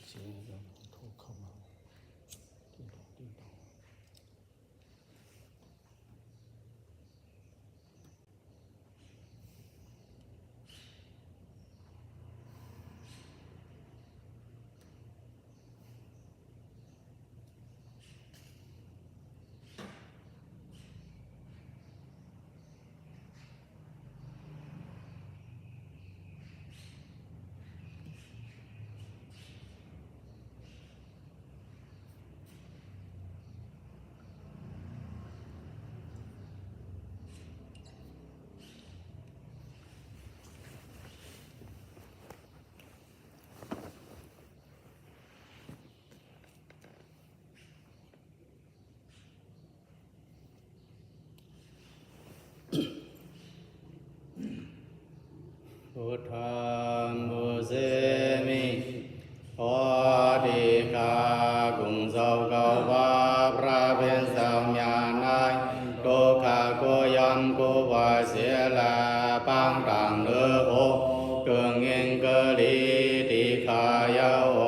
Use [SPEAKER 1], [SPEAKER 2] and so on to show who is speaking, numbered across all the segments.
[SPEAKER 1] เสียงเราโทรเข้ามาที่ดอกที่ดอกพุทธังมุเสมิขอดีกากุงเจ้าเก่าว่าพระเป็นสาวญาณายโตกาโกยัมโกวาเสียลาปังต่างเนื้อโอเกิงเงินเกลีติขายาโอ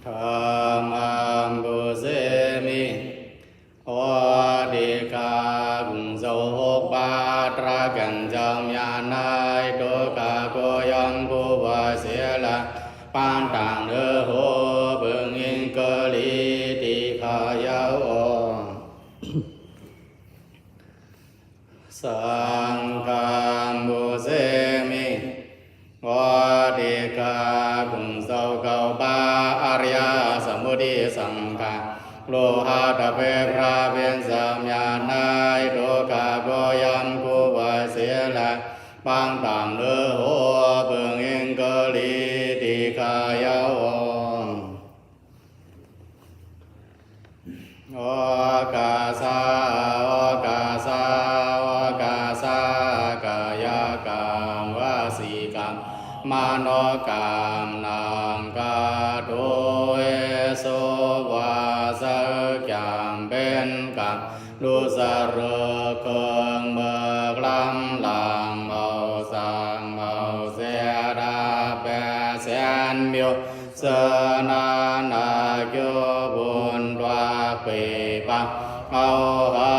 [SPEAKER 1] ธรรมังมุเสมิขอดีกากุงเจ้าหกบาตรากันจำญาณายโตกาโกยัมโกวาเสียละปานต่างเนื้อโหเบิ่งอิงเกลีติขายาโอสังฆังมุเสมิขอดีกากุงเจ้าเก่าบาอริยสมุทิสังฆาโลหะตะเปพระเป็นสามญาณายโตกาโกยัมโกวาเสียละปางต่างเนื้อโหเบิ่งเองเกลีติกายาโอโอกาสาโอกาสาโอกาสากายกรรมวสีกรรมมโนกรรมนามกาโดยโสวาสกรรมเป็นกรรมดูสรเคิงเบิกลำลางเมาสังเมาเสียดาแปเสียนมิวเสนานาโยบุญดวาเปปังเอาหา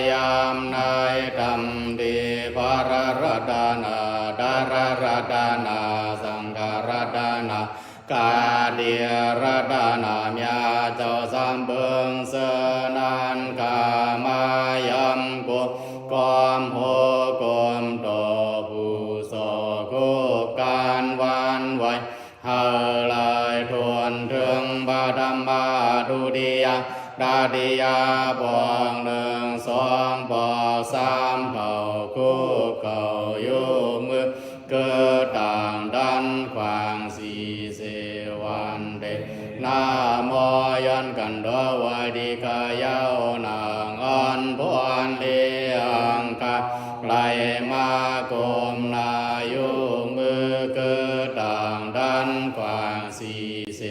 [SPEAKER 1] ยามนายธรรมดีภารรดานาดารรดานาสังฆรดานา กาเดียรดานามยาเจ้าสามเบิงเสนานกามายัมกุกอมโหกอมโตผู้โสกุการวันไหวเฮลายทวนถึงบาดัมบาดุดียาดาดียาปองหนึ่งสองปอสามเป่าคู่เก่าอยู่มือเกิดต่างดันขวางสีเสวันเดนาโมยันกันดอวายดีกายาวนางอันพวนเลียงกาไหลมากรมนายุมือเกิดต่างดันขวางสีเส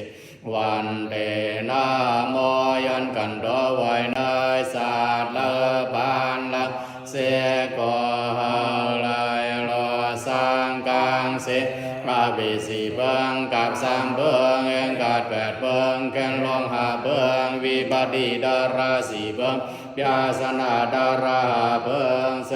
[SPEAKER 1] วันเดนาโมยันกันดอวายนายศาสตร์ละบานละเสกอลายรอสร้างกลางเสอาบิสีเบิงกับสามเบิงเองกัดแปดเบิงแกนลองหาเบิงวิบัติดาราสีเบิงยาสนาดาราเบิงเส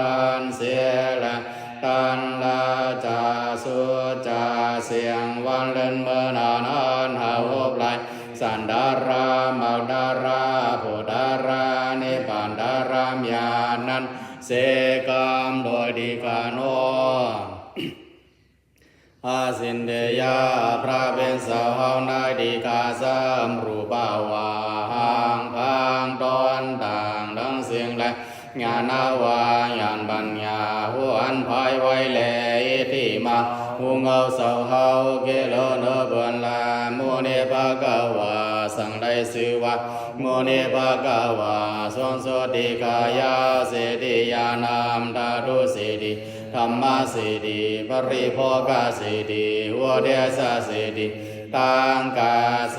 [SPEAKER 1] นันเสียละตันลาจาสุจาเสียงวันเล่นเมื่อนานานหาหบไหลสันดารามาดาราโพดารานิพานดารามยานันเสกามโดยดีกาโนอาสินเดยาพระเป็นสาวนายดีกาสามรูปาวาหังพังตอนต่างดังเสียงและญาณาวายานบัญญาหัวนภายไว้แลที่มาหูเงาเสาเฮาเกโลเนเบือนลาโมเนภากาวาสังได้สือว่าโมเนภากาวาสวนสติกายาเสติยานามตาดุเสติธรรมเสติปริโภคเสติวเดสเสติตังกาเส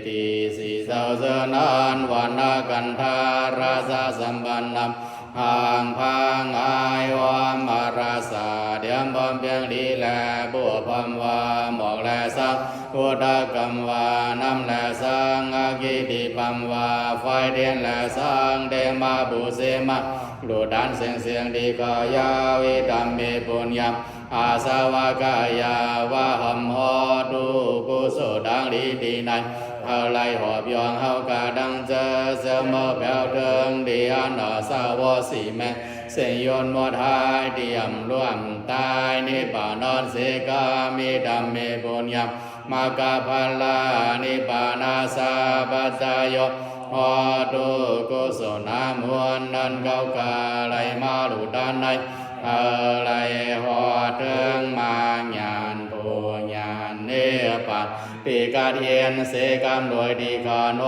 [SPEAKER 1] ติสีเสาเสนานวานากันธาราสสัมปันนัม พังอาย วามมาราสาเดียมพร้อมเพียงดีแลบัวพร้อมว่าหมอกแลสักพุทธกรรมว่าน้ำแลสังอากิติปัมว่าไฟเดียนแลสังเดมาบุเสมาดูดันเสียงดีก็ยาวิตัมเมปุญญาอาสาวกายาวะหัมหอดูกุศลดังดีดีในเฮาไลหอบยองเฮากาดังเจอเสมอแผ่วเดิงดีอันสาวสีแม่เสยยนหมดหายเตรียมร่วมตายนิพพานอนเสกามิดัมเมปุญญามากาภลานิพพานาสาปัจจโยหอดูกุศลน้ำมวลนันเก้ากาไหลมาดูด้านในอะไรหอถึงมาญาณปูญาณเนปะปีกาเทียนเสกามโดยดีกาโน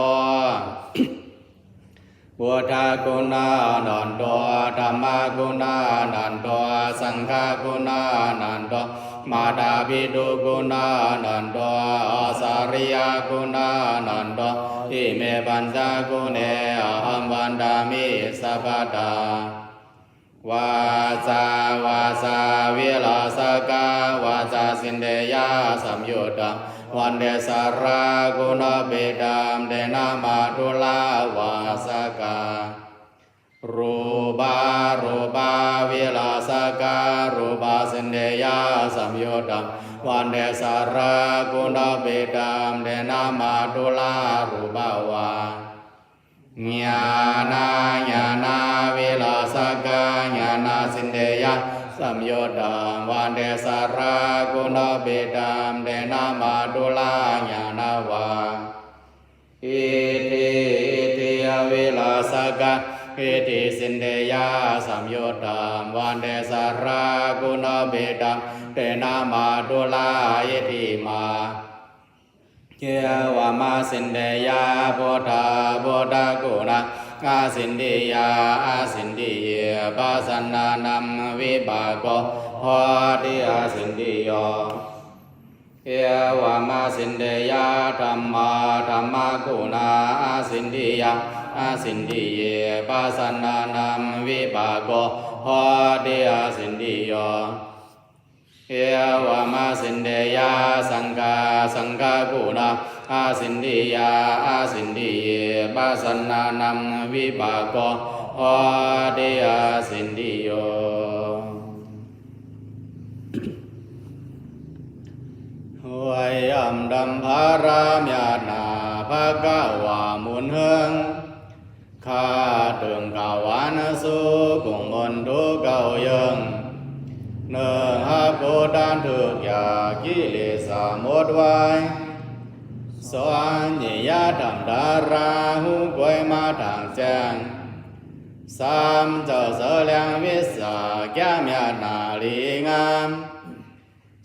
[SPEAKER 1] พุทธกุณานันโตธรรมกุณานันโตสังฆกุณานันโตมาดาบิดุกุณานันโตสาริยกุณานันโตอิเมปัญจกุเนอหัมวันดามิสัพพตาวาจวิลาสกาวาจาสินเดยาสัมยุตตะวันเดสารากุณเบดามเดนามาตุลาวาสการูปาวิลาสการูปาสินเดยาสัมยุตตะวันเดสารากุณเบดามเดนามาตุลารูปาวาญาณาวิลาสกาญาณสินเดยะสัมโยดามวันเดสารากุณเบดามเดนามาตุลาญาณวาอิติวิลาสกาอิติสินเดยะสัมโยดามวันเดสารากุณเบดามเดนามาตุลาอิติมาเยวามาสินเดยาโพธากุณาอาสินเดียอาสินดีเยปัสสนานัมวิบากโกหอติอาสินดีโยเยวามาสินเดยาธรรมกุณาอาสินดียอาสินดีเยปัสสนานัมวิบากโกหอติอาสินดีโยเอวามาสินเดยาสังฆกุณาอาสินดียาอาสินดีเยปัสสนานัมวิบากโกหอติอาสินดีโยไว้อัมดัมภารามยานาภะกวามุนเฮงข้าตึงกาวานสุกุงมนทุกเกาเยงเนื้อหาโพดานถึกอยากิเลสหมดไว้สอนยิยาดำดาราหูกวยมาทางแจ้งสามเจ้าเสลียงวิสาแก้มยานาลีงาม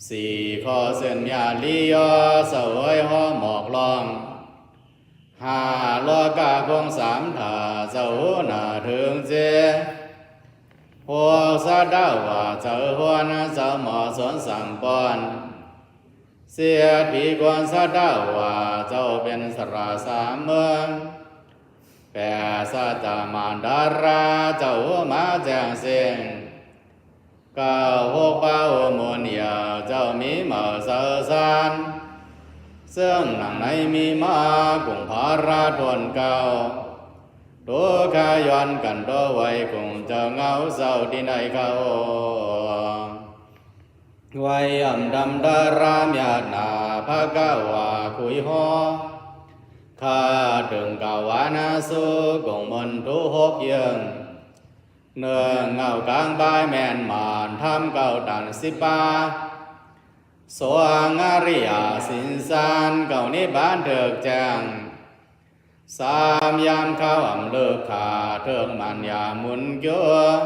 [SPEAKER 1] สี่ข้อเส้นยาลียอสวยหอหมอกลองห้าโลกาพงสามถาเจ้าหน้าถึงเจพวกสัตว์ดาวาเจ้าหัวนะเจ้าหมอสวนสั่งปอนเสียทีกวนสัตว์ดาวาเจ้าเป็นสราสามเมืองแก่สัจจามานดาราเจ้ามาแจ้งเสียงก้าวหกเป้ามุนยาวเจ้ามีเหมาเสาสานซึ่งหนังในมีมากุงพาราทวนเก่าตัวข้าย้อนกันตัวไว้คงจะเงาเศร้าที่ไหนเขาไว้อ่ำดำดารามยานาภะกวาคุยหอข้าถึงกาวานาสุกงมนทุหกเยิงเนื้อเงากลางบายแมนมานทำเก่าตันสิบาสวงอริยสินสานเก่านิบานเถิกแจ้งสามยามข้าวอ่ำเลิกขาเถิงมันยามุนเยอะ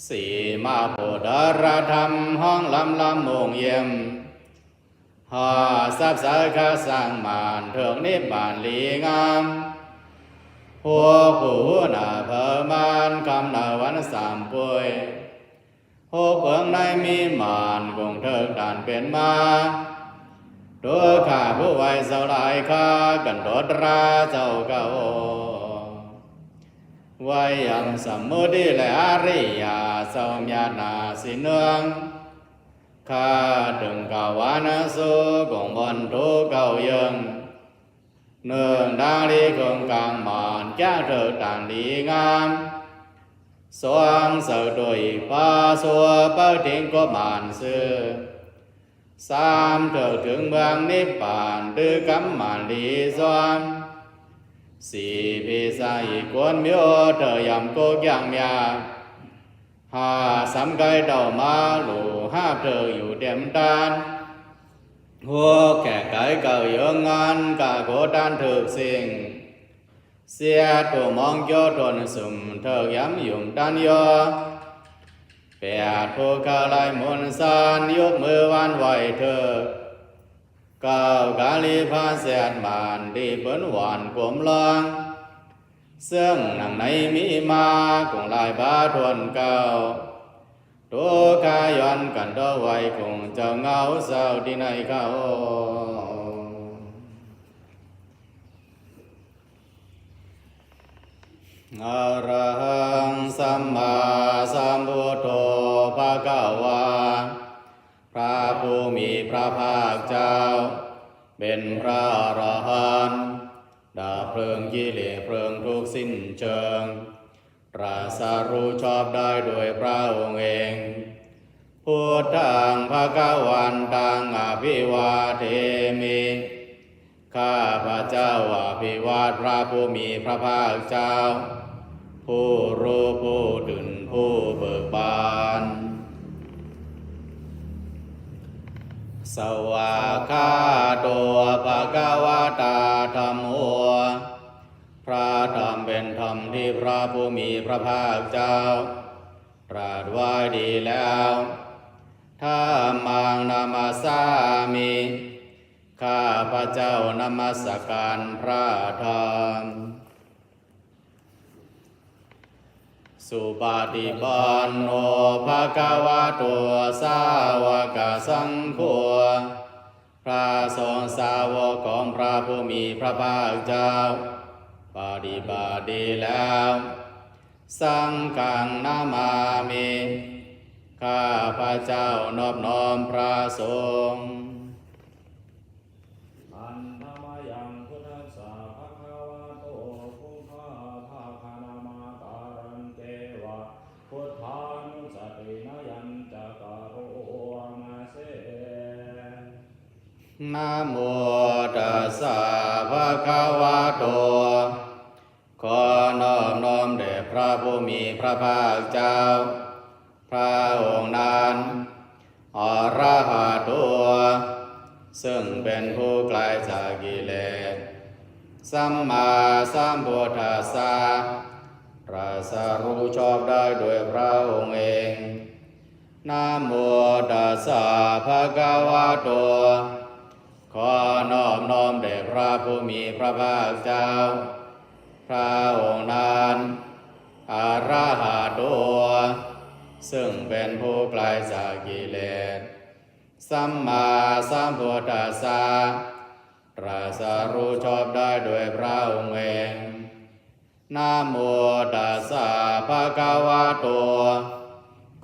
[SPEAKER 1] สี่มาโพดารธรรมห้องลำมงเยี่ยมห้าสับสายข้าสร้างมานเถิงนิบานลีงามหัวผู้หน้าเพิ่มานคำนาวันสามป่วยหกเบื้องในมีมานคงเถิกด่านเป็นมาตัวข้าผู้ไว้เสาหลายข้ากันโดดราเจ้าเก่า ไว้ยังสมุทิและอริยสมญาณาสิเนืองข้าถึงกาวานาสุกงบนทุกเก่ายังเนื่องดังลีคงกลางหมอนแก้เถิดต่างดีงามสวงเสด็จพาสัวเปิดทิ้งก็มานซื้อสามเถิดถึงเมืองนิพพานดื้อกำมันดีสวงสี่พิสัยกวนเมียวเธอยำโกยังเมียห้าสามไก่เต่ามาหลูห้าเธออยู่เดียมตานหัวแก่ไก่เก่าเยอะงานกะโกดันถึกสิ่งเสียตัวมองโยทนสุ่มเธอย้ำยุ่งดันโยเปียผู้กาลายมนสานยกมือวันไหวเธอก้าวกาลีพาเสียดบานดีเปิ้นหวานกลมลางซึ่งหนังในมีมาคงลายบาทวนเก่าตัวกาย้อนกันตัวไว้คงเจ้าเงาเศร้าที่ไหนเขาอะระหังสัมมาสัมพุทโธภะคะวาพระผู้มีพระภาคเจ้าเป็นพระอรหันต์ดับเพลิงกิเลสเพลิงทุกข์สิ้นเชิงตรัสรู้ชอบได้โดยพระองค์เองพุทธังภคะวันตังอภิวาเทมิข้าพระเจ้าอภิวาทพระผู้มีพระภาคเจ้าผู้รู้ผู้ตื่นผู้เบิกบานสวากขาโตภะคะวะตาธัมโมพระธรรมเป็นธรรมที่พระผู้มีพระภาคเจ้าตรัสไว้ดีแล้วธัมมังนามัสสามิข้าพระเจ้านมัสการพระธรรมสุปฏิปันโนภะคะวะโตสาวกสังโฆพระสงฆ์สาวกของพระผู้มีพระภาคเจ้าปฏิบัติดีแล้วสังฆังนามามิข้าพระเจ้านอบน้อมพระสงฆ์นะโมตัสสะภะคะวะโตขอนอบน้อมแด่พระผู้มีพระภาคเจ้าพระองค์นั้นอรหันตุซึ่งเป็นผู้ไกลจากกิเลสสัมมาสัมพุทธัสสะตรัสรู้ชอบได้โดยพระองค์เองนะโมตัสสะภะคะวะโตขอนอบน้อมแด่พระผู้มีพระภาคเจ้าพระองค์นั้นอรหันตุซึ่งเป็นผู้ไกลจากกิเลสสัมมาสัมพุทธัสสะตรัสรู้ชอบได้โดยพระองค์เองนะโมตัสสะภะคะวะโต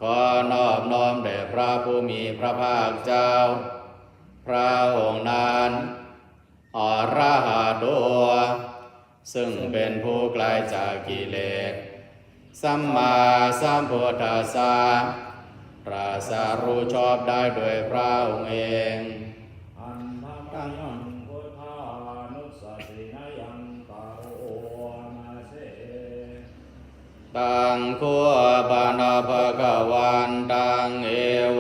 [SPEAKER 1] ขอนอบน้อมแด่พระผู้มีพระภาคเจ้าพระองค์นั้นอรหันตุซึ่งเป็นผู้ไกลจากกิเลสสัมมาสัมพุทธัสสะตรัสรู้ชอบได้โดยพระองค์เองตั้งพุทธานุสตินยังกะโรมาเสตังคัวปานาภคะวันตังเอ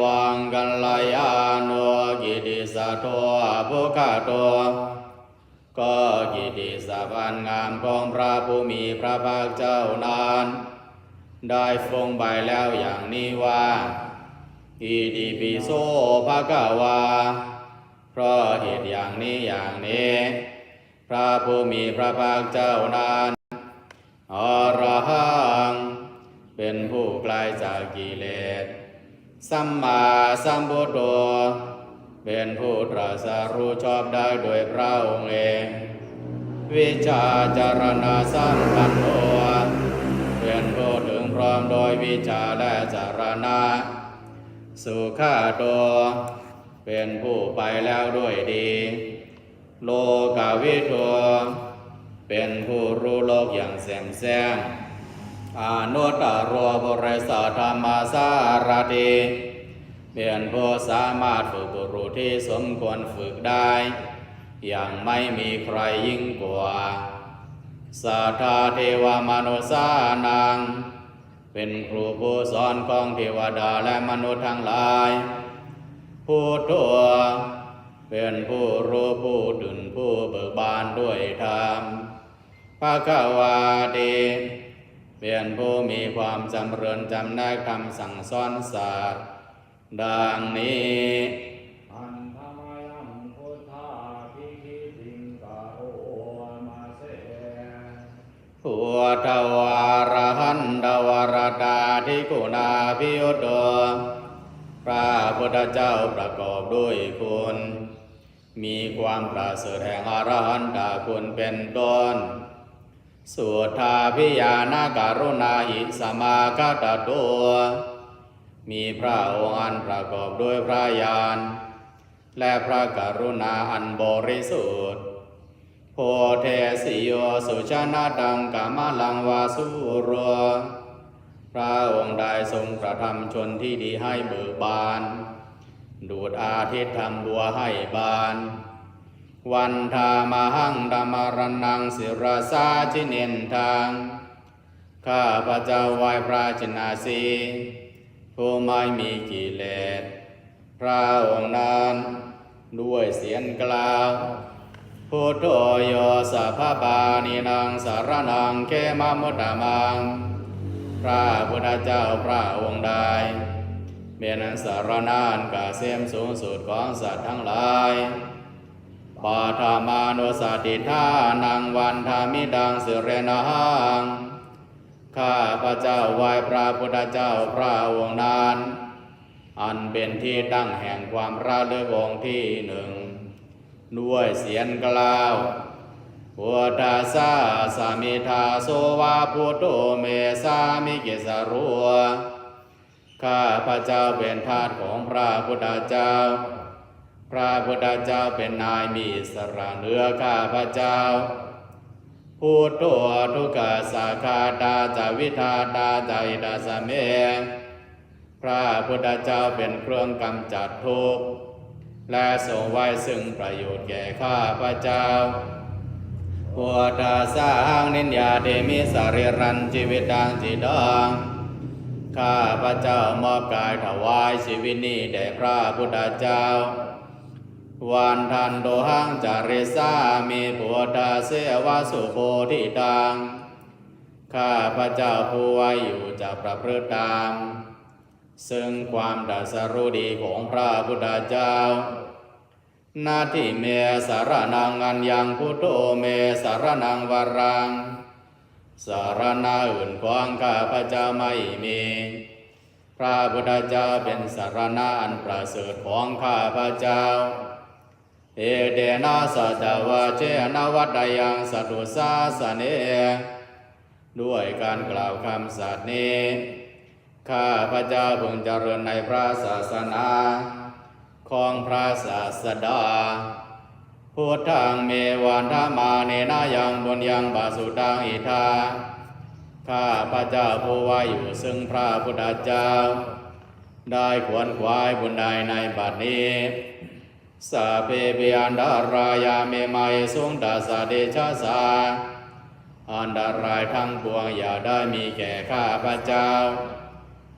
[SPEAKER 1] วังกัลลายาโนกิติสัตโตภุคะโตก็กิติศัพท์อันงามของพระผู้มีพระภาคเจ้านั้นได้ฟงไปแล้วอย่างนี้ว่าอิติปิโสภะคะวาเพราะเหตุอย่างนี้อย่างนี้พระผู้มีพระภาคเจ้านั้นอรหังเป็นผู้ไกลจากกิเลสสัมมาสัมพุทโธเป็นผู้ตรัสรู้ชอบได้โดยพระองค์เองวิชาจารณะสัมปันโน มโดยวิชาและจารณะสุขาโตเป็นผู้ไปแล้วด้วยดีโลกาวิโตเป็นผู้รู้โลกอย่างแจ่มแจ้งอนุตตรบริสัทธรรมสารถิเป็นผู้สามารถฝึกบุรุษที่สมควรฝึกได้อย่างไม่มีใครยิ่งกว่าสัทธาเทวมนุษย์สานังเป็นครูผู้สอนของเทวดาและมนุษย์ทั้งหลายผู้ตัวเป็นผู้รู้ผู้ตื่นผู้เบิกบานด้วยธรรมภควาติเป็นผู้มีความจำเริญจำแนกคำสั่งสอนศาสตร์ดังนี้
[SPEAKER 2] อันธรรมยังพุทธาภิคิติงกะโอมาเส
[SPEAKER 1] พุทธวารหันตวรตาธิกุณาภิยุตโตพระพุทธเจ้าประกอบด้วยคุณมีความประเสริฐแห่งอรหันตคุณเป็นต้นสุทธาภิญาณการุณาหิสมาคตตัวมีพระองค์อันประกอบด้วยพระญาณและพระกรุณาอันบริสุทธิ์โพเทสิโยสุชนะดังกามลังวาสุโรพระองค์ได้ทรงประทำชนที่ดีให้เบิกบานดูดอาทิตย์ทำบัวให้บานวันธามหังธรรมรณังศิรสาชิเนนทางข้าพระเจ้าไหว้พระชินาสีผู้ไม่มีกิเลสพระองค์นั้นด้วยเสียงกล่าวพุทโธโยสัพพปานินังสารนังเขมมุตตมังพระพุทธเจ้าพระองค์ใดเป็นสารณะอันเกษมสูงสุดของสัตว์ทั้งหลายปาทามานุสติทานังวันธามิดังสิเรนะหังข้าพระเจ้าไหว้พระพุทธเจ้าพระองค์นั้นอันเป็นที่ตั้งแห่งความระลึกองค์ที่หนึ่งด้วยเสียงกล่าวพุทธัสสะสามิทาโสวาพุทโธเมสามิกิสรัวข้าพระเจ้าเป็นทาสของพระพุทธเจ้าพระพุทธเจ้าเป็นนายมีอิสระเหนือข้าพระเจ้าพุทโธทุกขสัคคาตาจาวิทาตาใจดาสเมพระพุทธเจ้าเป็นเครื่องกำจัดทุกข์และทรงไว้ซึ่งประโยชน์แก่ข้าพระเจ้าพุทธัสสะหังนินยาเดมิสาริรันชีวิตังจิตังข้าพระเจ้ามอบกายถวายชีวิตนี้แด่พระพุทธเจ้าวันทันโตหังจาริสามิพุทธเสวะสุโพธิตังข้าพระเจ้าผู้ไว้อยู่จะประพฤติตามซึ่งความตรัสรู้ดีของพระพุทธเจ้านาทิเมสารนังอัญญังพุทโธเมสารนังวรังสารณะอื่นของข้าพระเจ้าไม่มีพระพุทธเจ้าเป็นสารณะอันประเสริฐของข้าพระเจ้าเอเดนะสัจวะเจนะวัดยังสัตุสาสเนด้วยการกล่าวคำสัตย์นี้ข้าพระเจ้าพึงเจริญในพระศาสนาของพระศาสดาพุทธังเมวันธมาเนนะยังบุญยังบาสุตังอิทาข้าพระเจ้าผู้ไว้อยู่ซึ่งพระพุทธเจ้าได้ขวนขวายบุญใดในบัดนี้สัพเพเปียนดารายาเมมัยสุงดาสะเดชะสาอันตรายทั้งปวงอย่าได้มีแก่ข้าพระเจ้า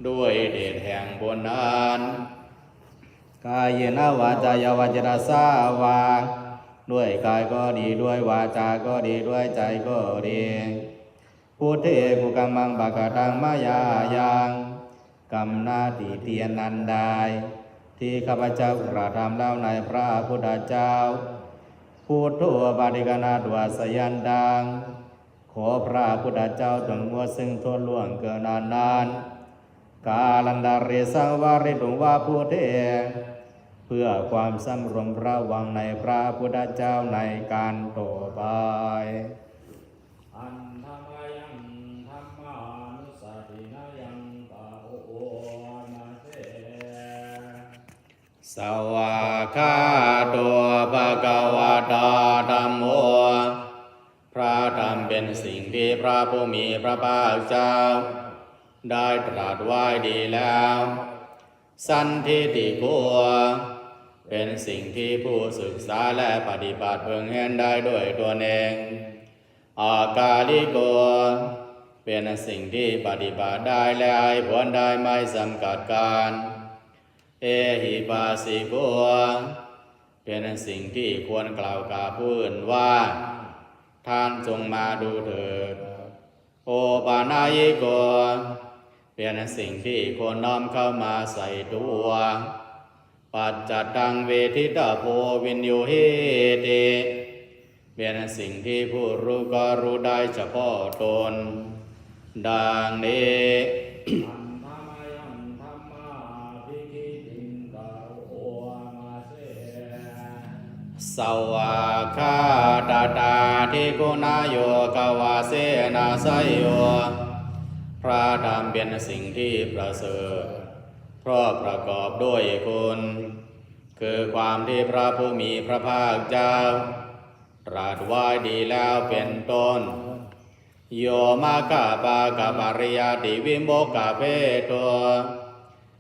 [SPEAKER 1] ด้วยเดชแห่งบุญนั้นกายเยนะวาจายาวาจรสาวาด้วยกายก็ดีด้วยวาจาก็ดีด้วยใจก็ดีพุทเทกุกัมมังบากตังมายายังกรรมหน้าที่เทียนนันใดที่ข้าพเจ้ากระทำแล้วในพระพุทธเจ้าพุทโธปาฏิกนาตัวสยันดังขอพระพุทธเจ้าจงงดซึ่งโทษล่วงเกินนานกาลันดาเรสังวาริตุงวาพุทเทเพื่อความสำรวมระวังในพระพุทธเจ้าในการต่อไป
[SPEAKER 2] อันธรรมยังธรรมานุสตินะยัง
[SPEAKER 1] สวากขาโตภะคะวะโตธัมโมพระธรรมเป็นสิ่งที่พระผู้มีพระภาคเจ้าได้ตรัสไว้ดีแล้วสันทิฏฐิโกเป็นสิ่งที่ผู้ศึกษาและปฏิบัติพึงเห็นได้ด้วยตัวเองอากาลิโกเป็นสิ่งที่ปฏิบัติได้และให้ผลได้ไม่จำกัดการเอหิปัสสิโกเป็นสิ่งที่ควรกล่าวกับผู้อื่นว่าท่านจงมาดูเถิดโอปานายิโกเป็นสิ่งที่ควรน้อมเข้ามาใส่ตัวปัจจัตตังเวทิตาโพวินโยเหติเป็นสิ่งที่ผู้รู้ก็รู้ได้เฉพาะตนดังนี้
[SPEAKER 2] อันธรรมยังธรรมาภิคิติงกะโอมาเส
[SPEAKER 1] สวากขาตาตาทิกุณาโยกวาเสนาไสโยพระธรรมเป็นสิ่งที่ประเสริฐเพราะประกอบด้วยคุณคือความที่พระผู้มีพระภาคเจ้าตรัสไว้ดีแล้วเป็นต้นโยมาคาปากปริยติวิโมกขเพโต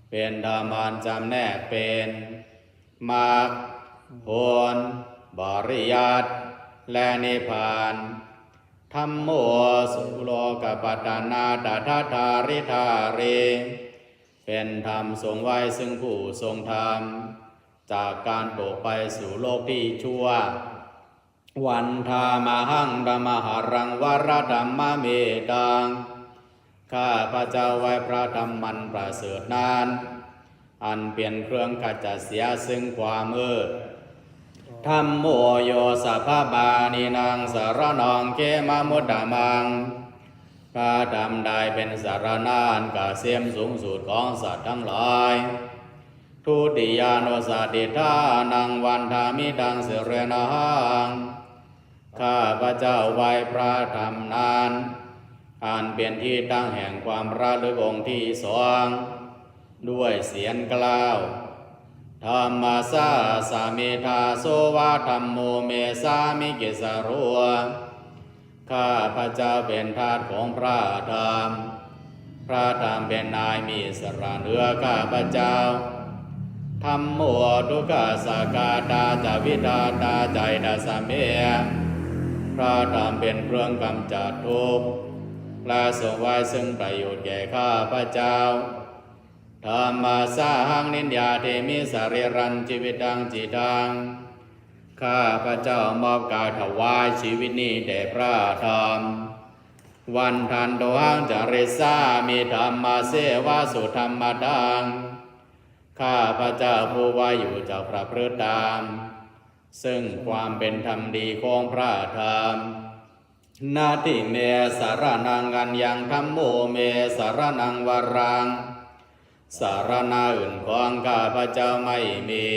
[SPEAKER 1] เป็นธรรมันจำแนกเป็นมรรคผลบริยัติและนิพพานธัมโมสุโลกปัฏฐานาตถาธาริธาเรเป็นธรรมทรงไว้ซึ่งผู้ทรงธรรมจากการตกไปสู่โลกที่ชั่ววันธามหังธรรมหรังวรธรรมเมตังข้าพระเจ้าไว้พระธรรมมันประเสริฐนั้นอันเป็นเครื่องขจัดเสียซึ่งความมืดธัมโมโยสัพพบานินางสารนังเขมมุตตมังพระธรรมได้เป็นสารณะอันกเกษมสูงสุดของสัตว์ทั้งหลายทุติยานุสติทานังวันธามิตังเสเรนะหังข้าพระเจ้าไว้พระธรรมนั้นอันเป็นที่ตั้งแห่งความระลึกองค์ที่สองด้วยเสียงกล่าวธรรมสาสามิทาโสวะธัมโมเมสามิกิสารุข้าพระเจ้าเป็นทาสของพระธรรมพระธรรมเป็นนายมีสระเหนือข้าพระเจ้าธัมโมทุกขสากาตาจาวิตาตาใจดัสเมพระธรรมเป็นเครื่องกำจัดทุกข์และทรงไว้ซึ่งประโยชน์แก่ข้าพระเจ้าธรรมสาหังนินยาเทมิสาริรันชีวิตังจิตังข้าพระเจ้ามอบกายถวายชีวิตนี้แด่พระธรรมวันทันโตหังจาริสามีธรรมเสวะสุธรรมดังข้าพระเจ้าผู้ว่าอยู่จากพระพฤติธรรมซึ่งความเป็นธรรมดีของพระธรรมนาทิเมสารนังอัญญังธัมโมเมสารนังวรังสารณะอื่นของข้าพระเจ้าไม่มี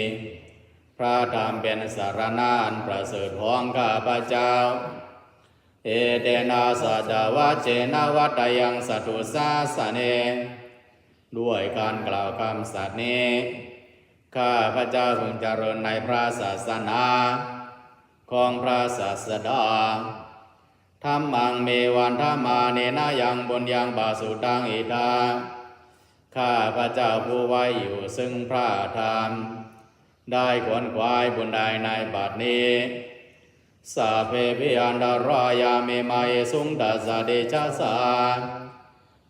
[SPEAKER 1] พระธรรมเป็นสารณะอันประเสริฐของข้าพระเจ้าเอเตนะสัจวะเจนะวัตยังสัตุสาสเนด้วยการกล่าวคำสัตย์นี้ข้าพระเจ้าพึงเจริญในพระศาสนาของพระศาสดาธัมมังเมวันธรรมาเนนะยังบุญยังบาสุตังอิทาข้าพระเจ้าผู้ไว้อยู่ซึ่งพระธรรมได้ขวนขวายบุญใดในบัดนี้สาเพปิอันดารายามิมาเอสุงตัสสะเดชะสา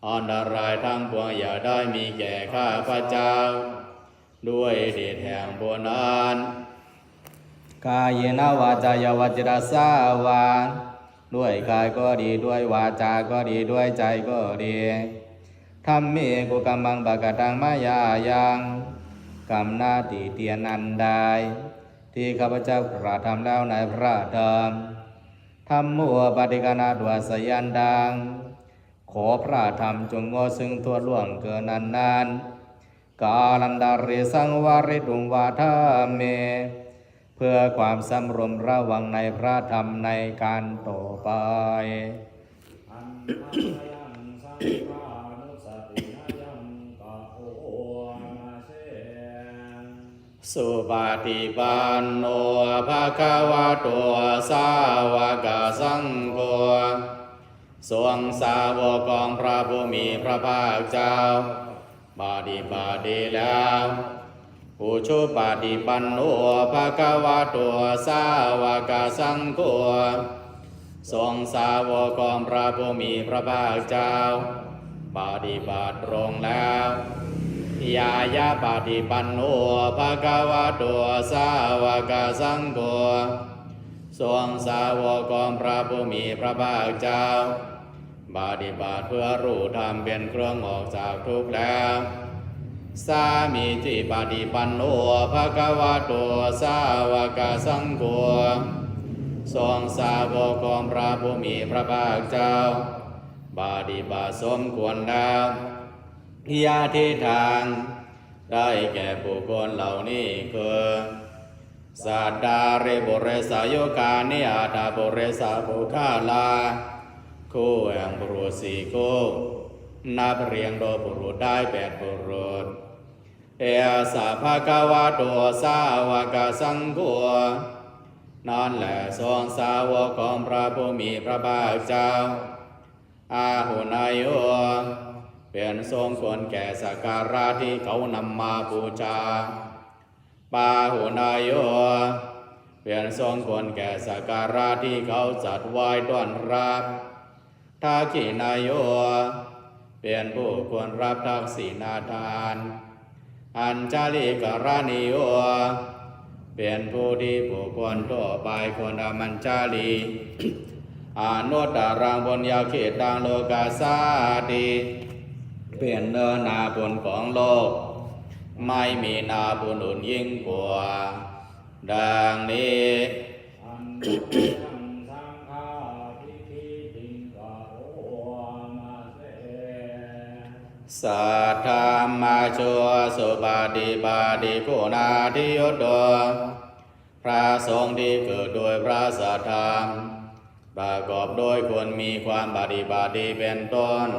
[SPEAKER 1] อันตรายทั้งปวงอย่าได้มีแก่ข้าพระเจ้าด้วยเดชแห่งบุญนั้นกายนวาจายวจรสาวาด้วยกายก็ดีด้วยวาจาก็ดีด้วยใจก็ดีธัมเมกุกัมมังปะกะตังมายายังกรรมหน้าที่เตียนอันใดที่ข้าพเจ้ากระทำแล้วในพระธรรมธัมโมปฏิกานาดวสยันดังขอพระธรรมจงงอซึ่งทั่วล่วงเกินนานกาลันดาริสังวาริตุงวาทาเมเพื่อความสำรวมระวังในพระธรรมในการต่อไป
[SPEAKER 2] อันธรรมยังสังฆานุสตินายังกะโอมาเส
[SPEAKER 1] สุปฏิปันโนภะคะวะโตสาวกสังโฆสวงสาวกของพระผู้มีพระภาคเจ้าปฏิบัติดีแล้วผู้ชุปฏิปันโนภะคะวะโตสาวกสังโฆสวงสาวกของพระผู้มีพระภาคเจ้าปฏิบัติตรงแล้วยายาปฏิปันโนภะคะวะโตสาวกสังโฆสวงสาวกของพระผู้มีพระภาคเจ้าปฏิบัติเพื่อรู้ธรรมเป็นเครื่องออกจากทุกข์แล้วสามีจิปฏิปันโนภะคะวะโตสาวกสังโฆสวงสาวกของพระผู้มีพระภาคเจ้าปฏิบัติสมควรแล้วยาทิทางได้แก่บุคคลเหล่านี้คือสัตตาเรบุเรสายกานิอาตาบุเรสาบุคาลาคู่แห่งบุรุษสี่คู่นับเรียงโดยบุรุษได้8บุรุษเอสาภะคะวะโตสาวกสังโฆนั่นแหละทรงสาวกของพระผู้มีพระภาคเจ้าอาหุนายโยเป็นทรงควรแก่สักการะที่เขานำมาบูชาปาหุนายโยเป็นทรงควรแก่สักการะที่เขาจัดไว้ต้อนรับทักขินายโยเป็นผู้ควรรับทักษิณาทานอัญชลิกรณิโยเป็นผู้ที่ผู้ควรทั่วไปควรอามัญชลีอนุตตรังบุญญาเขตังโลกาสาติเป็นเนื้อนาบุญของโลกไม่มีนาบุญอื่นยิ่งกว่าดังนี้
[SPEAKER 2] อันยังสังฆาทิฏฐิติงกะโอมาเส
[SPEAKER 1] สัทธามาชัวสุปฏิบัติคุณาธิยศโดพระสงฆ์ที่เกิดโดยพระสัทธรรมประกอบโดยควรมีความปฏิบัติดีเป็นต้น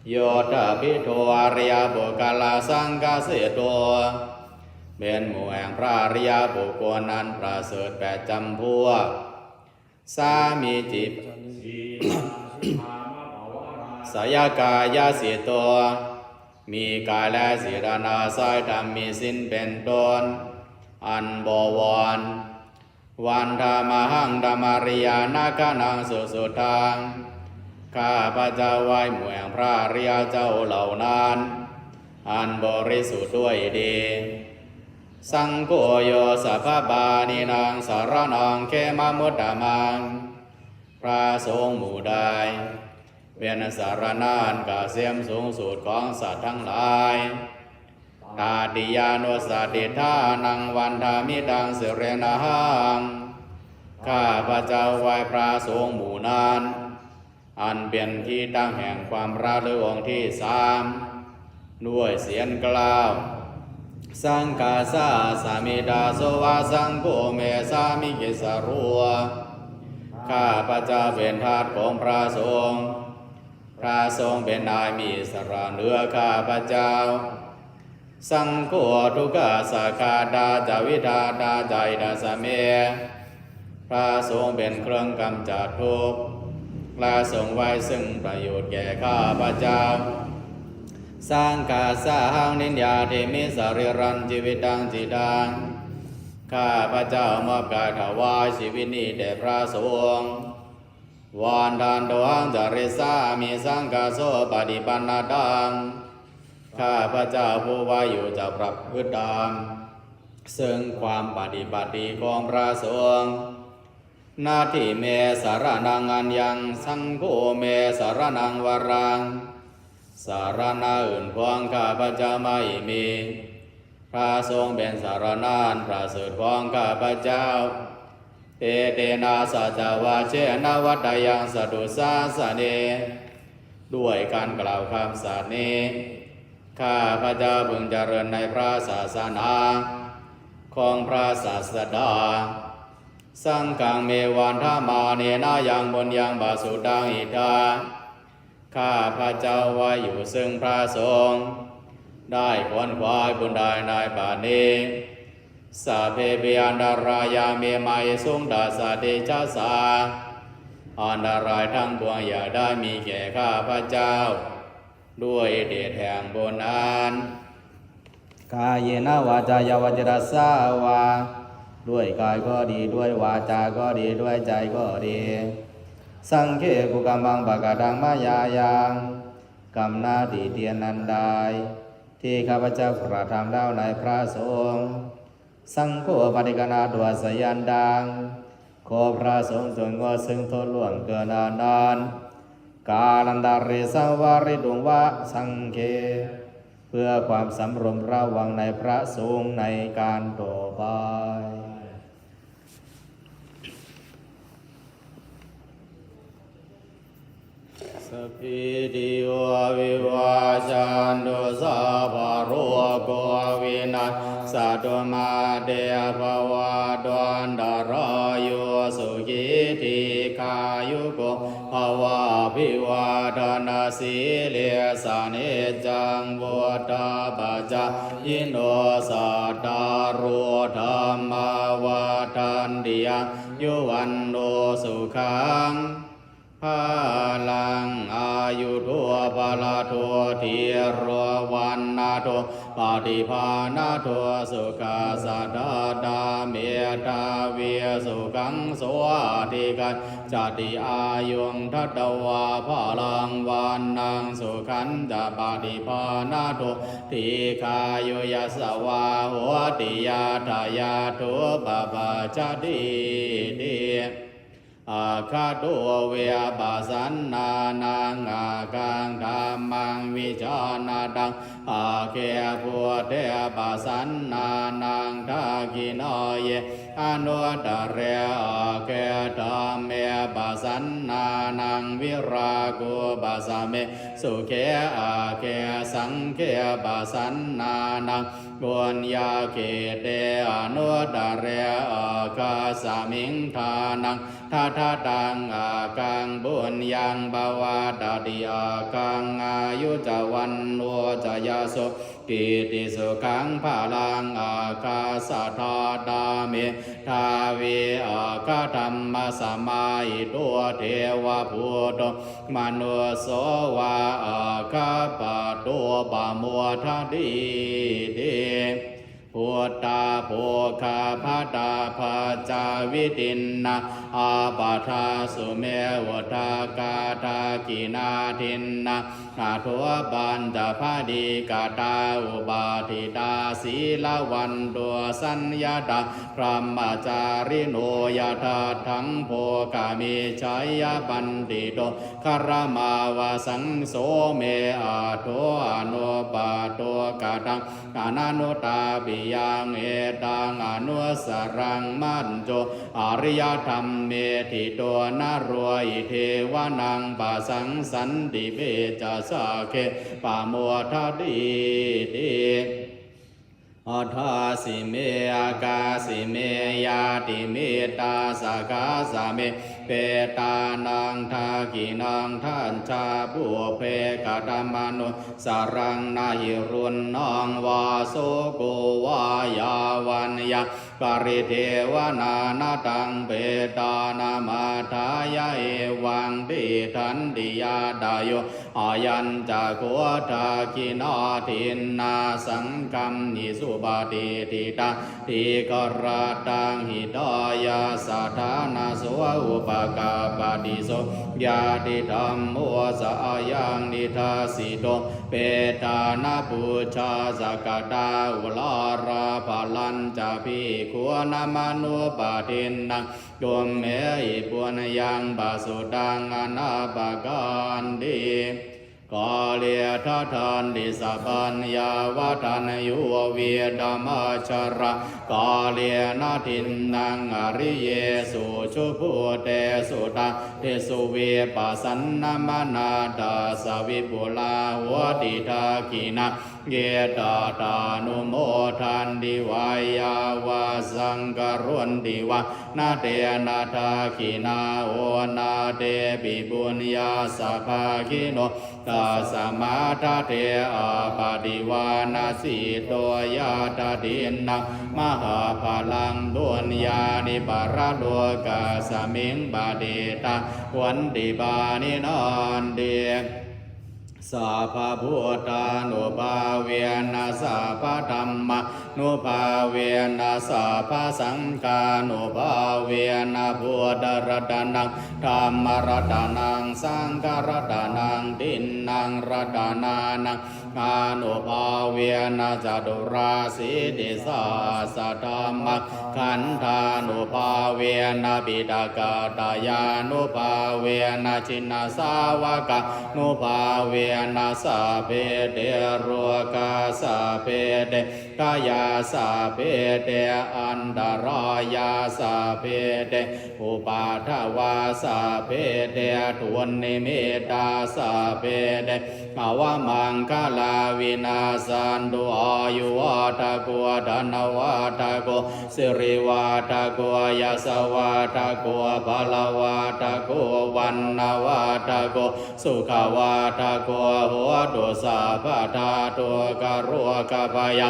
[SPEAKER 1] โยธพิโทอริยบุคลาสังฆเสโตเป็นหมู่แห่งพระอริยบุคคลนั้นประเสริฐ8จำพวกสามีจิต
[SPEAKER 2] สีลาสิกขามะภวรา
[SPEAKER 1] สยกายาสิโตมีกายและศีรนาสายธรรมมีสิ้นเป็นต้นอันบวรวันธรรมหังธรรมาริยานาคานังสุสุทังข้าพระเจ้าไหว้หมู่แห่งพระอริยเจ้าเหล่านั้นอันบริสุทธิ์ด้วยดีสังโฆโยสัพพบานินางสารนังเขมมุตตะมังพระสงฆ์หมู่ใดเป็นสารณานกเสียมสูงสุดของสัตว์ทั้งหลายตาติยานุสติทานังวันธามิดังสิเรนะหังข้าพระเจ้าไหว้พระสงฆ์หมู่นั้นอันเป็นที่ตั้งแห่งความระลึกองค์ที่3ด้วยเสียงกล่าวสังฆาสาสามิดาโสวาสังโฆเมสามิกิสารัวข้าพระเจ้าเป็นทาสของพระสงฆ์พระสงฆ์เป็นนายมีสระเหนือข้าพระเจ้าสังโฆทุกขสาคาดาจาวิดาดาใจดาสเมพระสงฆ์เป็นเครื่องกำจัดทุกข์และทรงไว้ซึ่งประโยชน์แก่ข้าพระเจ้าสังฆาสาหังนิยาเทมิสาริรันชีวิตังจิตังข้าพระเจ้ามอบกายถวายชีวิตนี้แด่พระสงฆ์วันดานโดหังจาริสามิสังฆาโสปฏิปันนาดังข้าพระเจ้าผู้ว่าอยู่จะปรับพฤติตามซึ่งความปฏิบัติดีของพระสงฆ์นาทิเมสารนังอันยังสังโฆเมสารนังวรังสารณะอื่นของข้าพระเจ้าไม่มีพระสงฆ์เป็นสารณะอันประเสริฐของข้าพระเจ้าเอเตนะสัจวาเชนะวัตยังสตุสาสเนด้วยการกล่าวคำสัตย์นี้ข้าพระเจ้าพึงเจริญในพระศาสนาของพระศาสดาสังฆังเมวันธามาเนนะยังบนยังบาสุดังอิทาข้าพระเจ้าไว้อยู่ซึ่งพระสงฆ์ได้ขวนขวายบุญใดในป่านี้ สัพเพเปอันตรายาเมมัยสุงดาสะเตชะสาอันตรายทั้งปวงอย่าได้มีแก่ข้าพเจ้าด้วยเดชแห่งบุญนั้นกายเยนะวาจายาวจรัสสาวาด้วยกายก็ดีด้วยวาจาก็ดีด้วยใจก็ดีสังเขกุกัมบังปะกะดังมายายังกรรมนาดีเตียนนันไดที่ข้าพเจ้ากระทำแล้วในพระสงฆ์สังโฆปฏิกนาตัวสยันดังขอพระสงฆ์จงงดซึ่งโทษล่วงเกินนานกาลันดาริสังวาริดุงวะสังเคเพื่อความสำรวมระวังในพระสงฆ์ในการต่อไปสัพพิติโยวิวาจันตุสัพพะโรโควินัสสตุมาเตภวะตวันตรายโยสุขิธิกายุโกภวะภิวาทนาสีเลสะเนจังวุฒาปัจจยิโนสัตตารุธัมมาวาทันติยะยุวันโนสุขังพาลังอายุทัวปลาทัวทีรวันนาทัวปฏิภาณาทัวสุขาสัตตาเมตาเวียสุขังสวัสดิกันจัติอายุงทัตวาพาลังวันนังสุขันจะปฏิภาณาทัวทีคายุยัสวาหัวติยาทายาทัวปปะจัติติอาคาโตเวปะสันนานังอากังธรรมังวิจานาดังอาเคปุเทปะสันนานังทากินเยอนุตเรอาเคธรรมเมปะสันนานังวิรากุปะสะเมสุเขอาเคสังเคปะสันนานังบุญญาเกเตอนุตเรอาคาสมิงทานังทัทตังอากังบุญยังบาวาตติอากังอายุจวันโนจยาสุกิติสุขังภาลังอาคาสัทธาดามิทาวิอาคาธรรมสมาอิตัวเทวพุทธมนุสโสวาอาคาปะตัวปะมัวทดีเดพุทธาโภคาภาตาภาจาวิตินนาอาปาทาสุเมวทากาทากินาทินนาอาทัวบันตภาดีกาตาอุบาทิตาศีลวันตัวสัญญาตาพรหมจาริโนยธาทังโภกามิชัยยบันติโตคารมาวาสังโสเมอาโทอนุปาโตกาตังอนันุตาปิยังเอตังอนุสรังมันโจอริยธรรมเมธิโตนารัวอิเทวานังปะสังสันติเบจะสาเคปะโมทดีติอัฏฐาสิเมอากาสิเมยาติเมตาสากาสะเมเปตานังทากินังท่านชาบุเพกะตัมมนุสารังนาหิรุนนองวาโสโกวายาวันยาปริเทวนานาตังเปตานามาทายาเอวังติทันติยาดายโยอายัญจะโกทากินาทินนาสังกัมนิสุบาติติตาติกราตังหิตายาสัทธานาโสอุปกาปฏิโสยาติธรรมโมสะอายังนิทาสิโตเปตานาปุชาสกตาอุลาราภลันจะพิควรมนุปะทินนังดวงเมหิปุญยังบาสุดังอนาปกันดีกาเลียทัทานดิสปัญญาวทันยุเวียดมาชระกาเลียนาทินนังอริเยสุชุพุเตสุตาเทสุเวปัสสันนมนาดาสวิปุลาหัวติทากินาเยตาตานุโมทันดิวายาวาสังกรวนติวะ นาเตนาทาคินาโอนาเตปิปุญญาสัพพะคิโนตัสสะมาทะเทอาปาติวานาสีโตยาตดินนังมหาภลังดุนญาณิปารโลกาสมิงบาเดตาวันติบานินานเดสัพพะพุทธานุภาเวนะสัพพะธัมมานุภาเวนะสัพพะสังฆานุภาเวนะพุทธรัตนังธัมมรัตนังสังฆรัตนังทินนังรัตนานังอานุภาเวนะจตุราสีติสาสะธัมมขันธานุภาเวนะปิฎกตายานุภาเวนะชินสาวกนุภาเวนะสัพเพเตโรกาสัพเพเตกายาสัพเพเตอันตรายาสัพเพเตอุปาทวาสัพเพเตทุนนิมิตาสัพเพเตภวมังคลาวินาสันตุอายุวัฏโกธนวัฏโกสิริวัฏโกยสวัฏโกภลวัฏโกวันนวัฏโกสุขวัฏโกหัวตุสัพพทาตุกโรกภย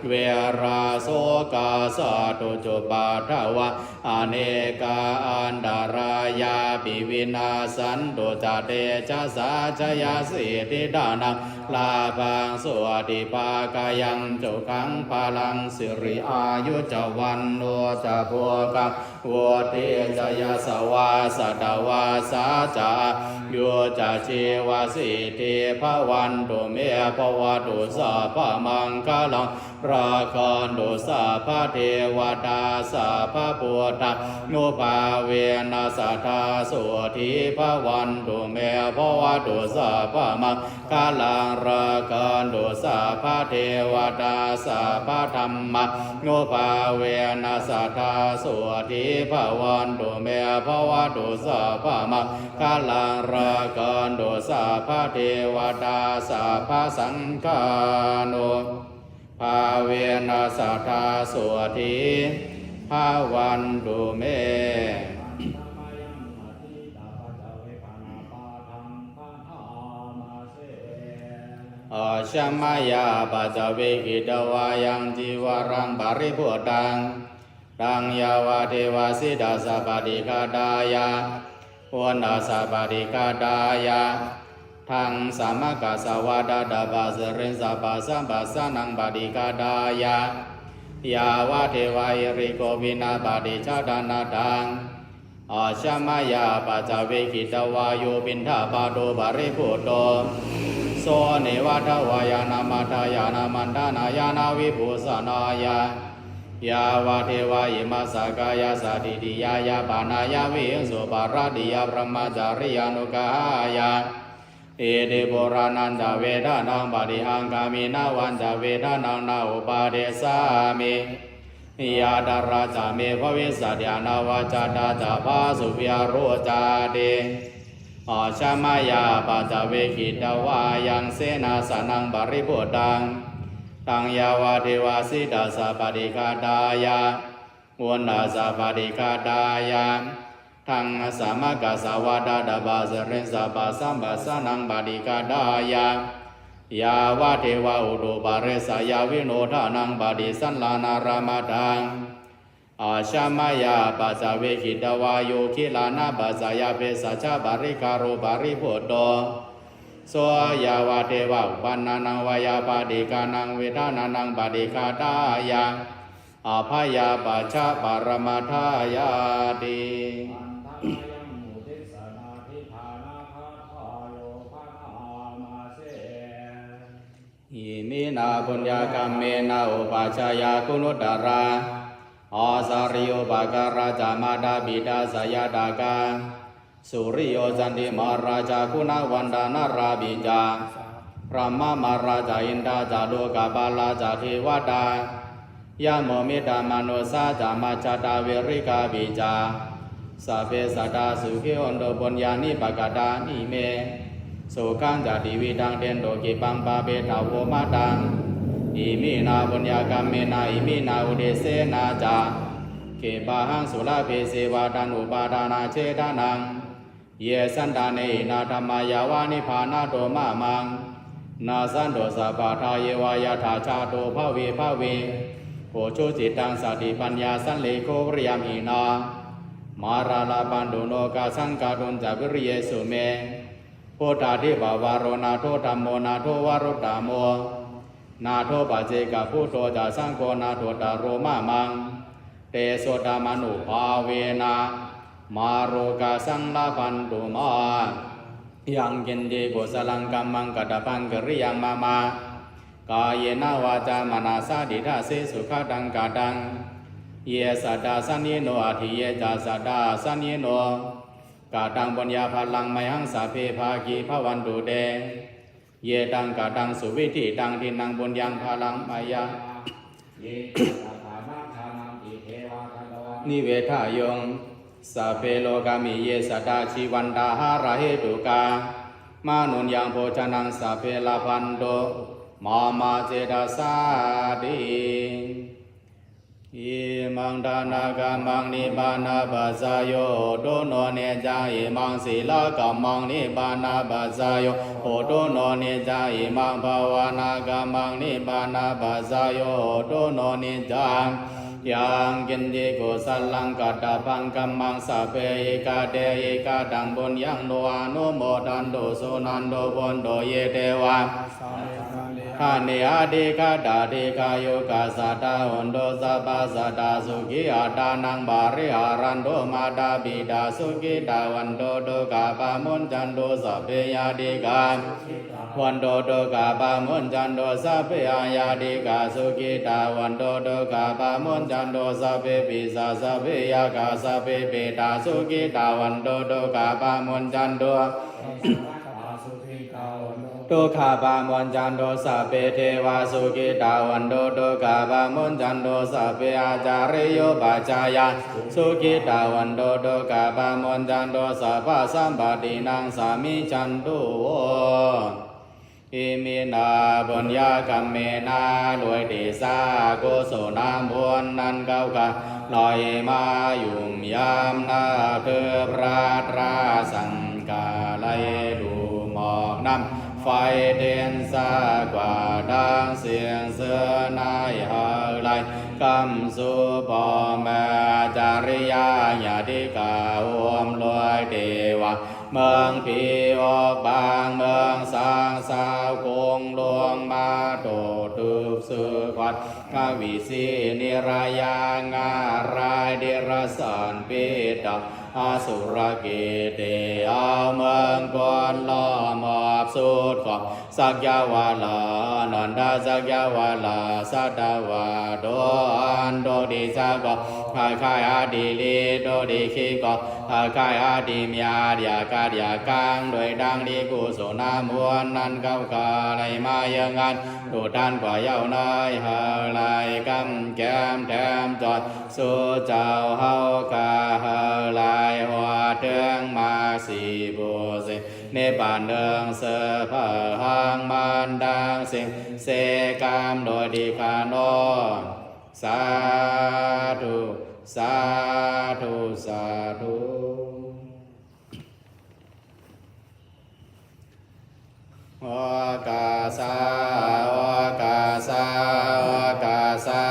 [SPEAKER 1] เวราโสกาสาตุจุปาทวะอเนกาอันดารายาปิวินาสันตุจเตชะสาชยาสิทิดานังลาภังสวัสดิภากายังจุขังพลังสิริอายุจวันโนจะพวกังโวเทจยสวาสตวาสาจาโยจะชีวสิทธิภวันตุเมภวตุสัพพมังคลังราคันตุสัพพเทวตาสัพพพุทธานุภาเวนะสัทธาสุทิภวันตุเมภวตุสัพพมังคลังราคันตุสัพพเทวตาสัพพธัมมานุภาเวนะสัทธาสุทิภวันตุเมภวตุสัพพมังคลังราคันตุสัพพเทวตาสัพพสังฆานุภาเวนะสัทธาสุทิภวันตุเมชมายาปัจเวกิตวายังจีวรังปริพุตังตังยาวาเทวาสิดาสปฏิฆาดายาวันดาสปฏิฆาดายาทังสามกัสสวะดาดาบาสเรนสัพพะสัมปัสสนังปฏิฆาดายายาวาเทวายริโกวินาปฏิชาดานาตังชมายาปัจเวกิตวาโยปินทาปาโดปริพุโตโสเนวัฏวายานามัทายานามันดานายานาวิภูสนายายาวาเทวายิมัสสกายาสติติยายาปานายาวิสุปารติยาพระมจาริยานุกายาเอเดโบรานันจเวทานังปฏิหังกามินาวันจเวทานังนาอุปาเดสามิยาดาราจาเมภวิสัตยานาวาจาดาจาภาสุวิอาโรจาเดชมายาปัจเวกิตวายังเสนาสนังบริพุตังตังยาวาเทวาสิดาสปฏิฆาดายาวันดาสปฏิฆาดายาทังสามกัสสวะดาดาบาสเรนสัพพะสัมปัสสนังปฏิฆาดายายาวาเทวาอุตุปาเรสยาวิโนทานังปฏิสันลานารามตังชมายาปัจเวกิตวาโยคิลานาปัสยาเปสัจจบาริกาโรบาริพุตโตโสยาวาเทวาอุปันนานังวายาปาติกานังเวทานานังปฏิฆาดายาอภยาปัจฉปารมาทายาติอิมินาปุญญากรรมเมนะอุปัชฌายาคุนุตตราอาสาริโยภาการาจามาดาบิดาสยดากาสุริโยจันติมาราชาคุณวันดานาราบิจาพระมมาราชาอินทาจาโลกาบาลาจาเทวดายะโมมิตามโนสาจามาจตาเวริกาบิจาสัพเพสัตตาสุขิโอนโดปุญญานิปกตานิเมสุขังจติวิดังเทนโดกิปังปาเปตาโวมาตังอิมินาปุญญากรรมเมนะอิมินาอุเดเสนาจาเก เกปาหังสุลาภิเสวาดันอุปาดานาเชตานังเยสันดาเนนาธรรมายาวานิพานาโตมะมังนาสันโดสัพพทาเยวายาถาชาโตภเวภเวโพชุจิตังสติปัญญาสันเลโกวริยามินามาราลาปันโดโนกาสังกาตุนจัวิริเยสุเมโพธาธิบาวารนาโทธัมโมนาโทวารุตตโมนาโทปัจเจกพุทโธจาสังโฆนาโทตาโรมะมังเตโสตามนุภาเวนะมาโรกาสังลาพันตุมายังกินเจกุสลังกัมมังกัตปังกริยังมามากายเนวาจามนาสาดิทาเสสุขดังกาดังเยสัตตาสันเยโนอาทิเยจาสัตตาสันเยโนกาดังปัญญาพลังไมหังสาเพภาคีภวันตุเตเยตังกาดังสุวิธิตังทินังบุญยังพลังมายานิเวทายงสัพเพโลกามิเยสัตตาชีวันตาหาระเหตุกามานุนยังโภชนังสัพเพลาพันโตมามาเจตาสาดิอิมังดานากามังนิบานาปัสสายโยโตโนเนจาอิมังศีลากามังนิบานาปัสสายโยโอโตโนเนจาอิมังภาวนากามังนิบานาปัสสายโยโตโนเนจายังกินดีกุสลังกัตตพังกัมมังสัพเพเอกาเตเอกาดังบุญยังโนอนุโมทันโตสุนันโตบุญโตเยเตวะขะเนอาดิกาดาดิกาโยกาสัตตาหุนโตสัพพะสัตตาสุขิอาตานังบาริหารันโตมาตาบิดาสุขิตาวันโตโตกาปามุนจันโตสัพเพยาดิกาวันโตโตกาปามุนจันโตสัพเพยาดิกาสุขิตาวันโตโตกาปามุนจันโตสัพเพปิสาสัพเพยากาสัพเพเปตาสุขิตาวันโตโตกาปามุนจันโตโตคาปามุนจันโตสัพเพเทวาสุขิตาวันโตโตคาปามุนจันโตสัพเพอาจาริโยปัจจายาสุขิตาวันโตโตคาปามุนจันโตสัพพะสัมปตินังสามิจันโตอิมินาบุญญากรรมเมนาลวยเดสากุศลบุญนั้นเก้ากันลอยมายุ่มยามนาเธอพระตราสังกาไลดูหมอกน้ำไฟเด่นสากว่าดังเสียงเสือนายหาไลกำสุปอแม่จาริยาญาติกาอมลอยเทวะเมืองผีออกบางเมืองสร้างสาวคงหลวงมาโตทุกสืบวัดกวิสีนิรายางารายเดรสานปิตาอาสุรเกเตอาเมืองก่อนล้อมอบสุดของสักยาวาลานันดาสักยาวาลาสัตวาโดอันโดดิสักขายขายอาดิลีโดดิขีกขายขายอาดิมยาเดียกาเดียกังโดยดังดีกุศลมวลนั้นเก้าคาไหลมายังงานดูท่านกว่าเย้านายหาไหลกำแก้มแถมจอดสู่เจ้าเฮากาหาไหลหัวเทืองมาสีบุสิเนปานเดิงเสพหังมันดังสิงเสกามโดยดีคาโนสาธุสาธุสาธุโอกาสาโอกาสาโอกาสา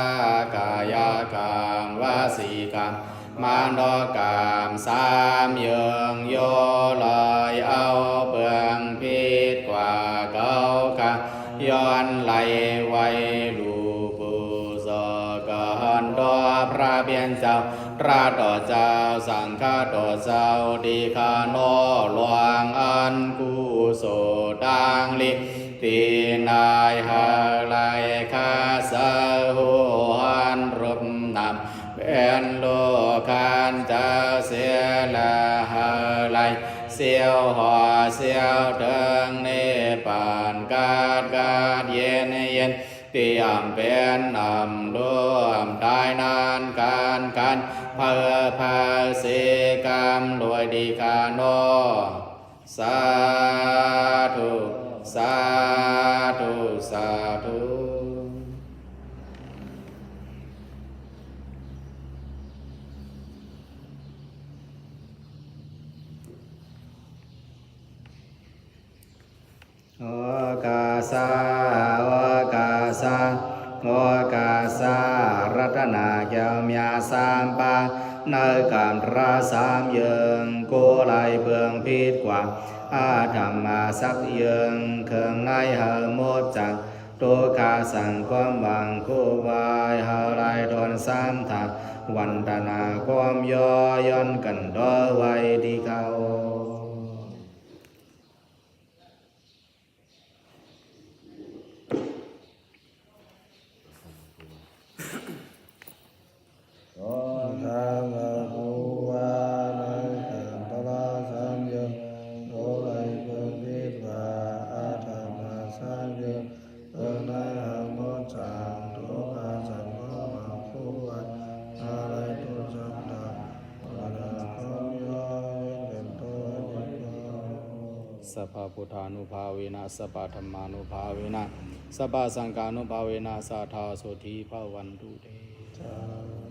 [SPEAKER 1] กายกรรมวสีกรรมมโนกรรมสามเยืองโยลอยเอาเปลืองพิษกว่าเก่าค่ะย้อนไหลไว้ลูปูสกันดอพระเบียนเจ้าพระต่อเจ้าสังฆต่อเจ้าดีคาโนหลวงอันกุโสดังลิตีนายหาไลคาสาหูหันรุปนำเป็นโลคันเจ้าเสียละหาไลเสียวหัวเสียวเถิงเนปานกาดเย็นเย็นเตรียมเป็นนำรวมได้นานการเพื่อพาเสกรรมโดยดีกาโนสาธุสาธุสาธุโ โอกาสาโอกาสาโอกาสารัตนาเกี่ยวเมียสามปาในการราสามเยิงโกไลเบืองพิษกว่าอาธรรมาสักเยิงเคืองในหาหมดจักตัวกาสังความหวังคู่วายหาไรทนสามถักวันตนาความย่อย่อนกันดอไว้ดีเขา
[SPEAKER 3] ทางภูวานังกันตลาสัมยังโอไลเกินพิษวาอาธรรมาสัมยังเกินในหางโมจังทุกขาสังโฆมาภูวาอะไรตุสัมตาวันความย่อยเป็นตัวนิโก
[SPEAKER 1] สัพพพุทธานุภาเวนะสัพพธรรมานุภาเวนะสัพพสังฆานุภาเวนะสัทธาโสธีภวันตุเต
[SPEAKER 3] สา